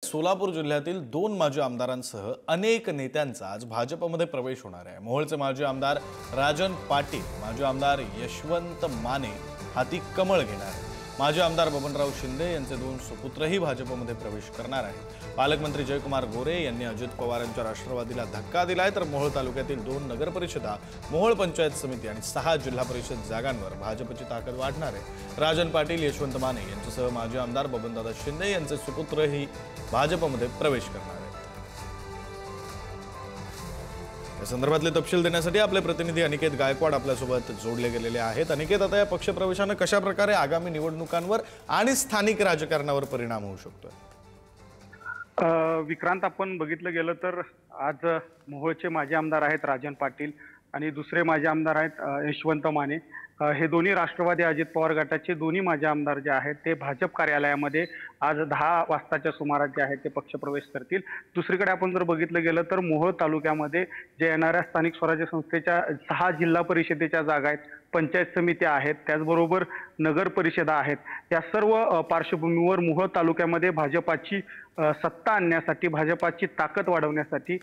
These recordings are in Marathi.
सोलापूर जिल्ह्यातील 2 माजी आमदारांसह अनेक नेत्यांचा आज भाजपमध्ये प्रवेश होणार आहे। मोहोळचे माजी आमदार राजन पाटील, माजी आमदार यशवंत माने हाती कमळ घेणार आहेत। माजी आमदार बबनराव शिंदे यांचे 2 सुपुत्रही भाजपमध्ये प्रवेश करणार आहेत। पालकमंत्री जयकुमार गोरे यांनी अजित पवार यांच्या राष्ट्रवादीला धक्का दिलाय, तर मोहोळ तालुक्यातील 2 नगर परिषदा, मोहोळ पंचायत समिती आणि 6 जिल्हा परिषद जागांवर भाजपची ताकद वाढणार आहे। राजन पाटील, यशवंत माने यांच्यासह माजी आमदार बबनदादा शिंदे यांचे सुपुत्रही भाजपमध्ये प्रवेश करणार आहेत। या संदर्भातले तपशील देण्यासाठी आपले प्रतिनिधी अनिकेत गायकवाड आपल्यासोबत जोडले गेलेले आहेत। अनिकेत, आता या पक्षप्रवेशाने कशा प्रकारे आगामी निवडणुकांवर आणि स्थानिक राजकारणावर परिणाम होऊ शकतो? विक्रांत, आपण बघितलं गेलं तर आज मोहोळचे माजी आमदार आहेत राजन पाटील आणि दुसरे माजी आमदार आहेत यशवंत माने। हे दोन्ही राष्ट्रवादी अजित पवार गटाचे दोन्ही माजी आमदार जे आहेत ते भाजप कार्यालयामध्ये आज 10 वाजताच्या सुमारास जे आहेत ते पक्षप्रवेश करतील। दुसरीकडे आपण जर बघितलं गेलं तर मोहोळ तालुक्यामध्ये जे येणाऱ्या स्थानिक स्वराज्य संस्थेच्या 6 जिल्हा परिषदेच्या जागा आहेत, पंचायत समित्या आहेत, त्याचबरोबर नगर परिषदा आहेत, या सर्व पार्श्वभूमीवर मोहोळ तालुक्यामध्ये भाजपाची सत्ता आणण्यासाठी, भाजपाची ताकद वाढवण्यासाठी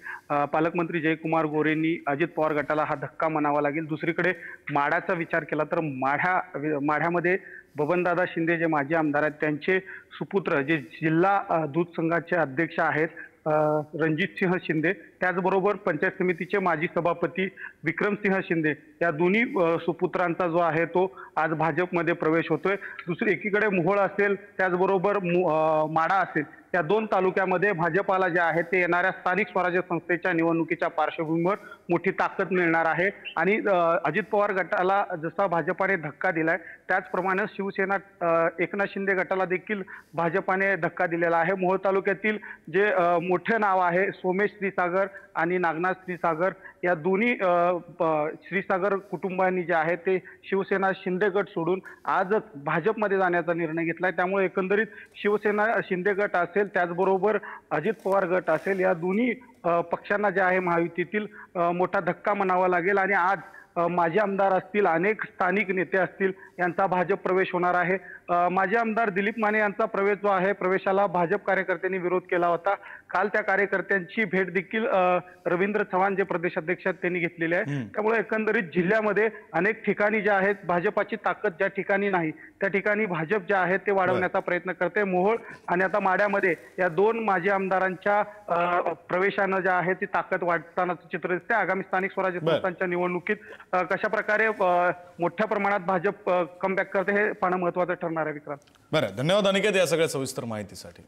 पालकमंत्री जयकुमार गोरेंनी अजित पवार गटाला हा धक्का म्हणावा लागेल। दुसरीकडे माढ्याचा विचार केला तर माढ्यामध्ये बबनदादा शिंदे जे माजी आमदार आहेत त्यांचे सुपुत्र जे जिल्हा दूध संघाचे अध्यक्ष आहेत रणजितसिंह शिंदे, त्याचबरोबर पंचायत समितीचे माजी सभापती विक्रमसिंह शिंदे, या दोन्ही सुपुत्रांचा जो आहे तो आज भाजपमध्ये प्रवेश होतोय। दुसरी एकीकडे मोहोळ असेल, त्याचबरोबर माढा असेल, या 2 तालुक्यामध्ये भाजपाला जे आहे ते येणाऱ्या स्थानिक स्वराज्य संस्थेच्या निवडणुकीच्या पार्श्वभूमीवर मोठी ताकद मिळणार आहे। आणि अजित पवार गटाला जसा भाजपाने धक्का दिलाय त्याचप्रमाणे शिवसेना एकनाथ शिंदे गटाला देखील भाजपाने धक्का दिलेला आहे। मोहोळ तालुक्यातील जे मोठे नाव आहे सोमेश क्षीरसागर आणि नागनाथ क्षीरसागर, या दोन्ही क्षीरसागर कुटुंबांनी जे आहे ते शिवसेना शिंदे गट सोडून आज भाजपमध्ये जाण्याचा निर्णय घेतलाय। त्यामुळे एकंदरीत शिवसेना शिंदे गट असेल, त्याचबरोबर अजित पवार गट असेल, या दोन्ही पक्षांना जे आहे महायुतीतील मोठा धक्का म्हणावा लागेल। आणि आज माजी आमदार असतील, अनेक स्थानिक नेते असतील, यांचा भाजप प्रवेश होणार आहे। माजी आमदार दिलीप माने यांचा प्रवेश जो आहे, प्रवेशाला भाजप कार्यकर्त्यांनी विरोध केला होता। काल त्या कार्यकर्त्यांची भेट देखील रवींद्र चव्हाण जे प्रदेशाध्यक्ष आहेत त्यांनी घेतलेली आहे। त्यामुळे एकंदरीत जिल्ह्यामध्ये अनेक ठिकाणी जे आहेत भाजपाची ताकद ज्या ठिकाणी नाही त्या ठिकाणी भाजप जे आहे ते वाढवण्याचा प्रयत्न करते। मोहोळ आणि आता माढ्यामध्ये या 2 माजी आमदारांच्या प्रवेशानं जे आहे ती ताकद वाढतानाचं चित्र दिसते। आगामी स्थानिक स्वराज्य संस्थांच्या निवडणुकीत कशा प्रकारे मोठ्या प्रमाणात भाजप कमबॅक करते हे पाहणं महत्त्वाचं ठरणार आहे। विक्रांत, बरं, धन्यवाद अनिकेत या सगळ्या सविस्तर माहितीसाठी।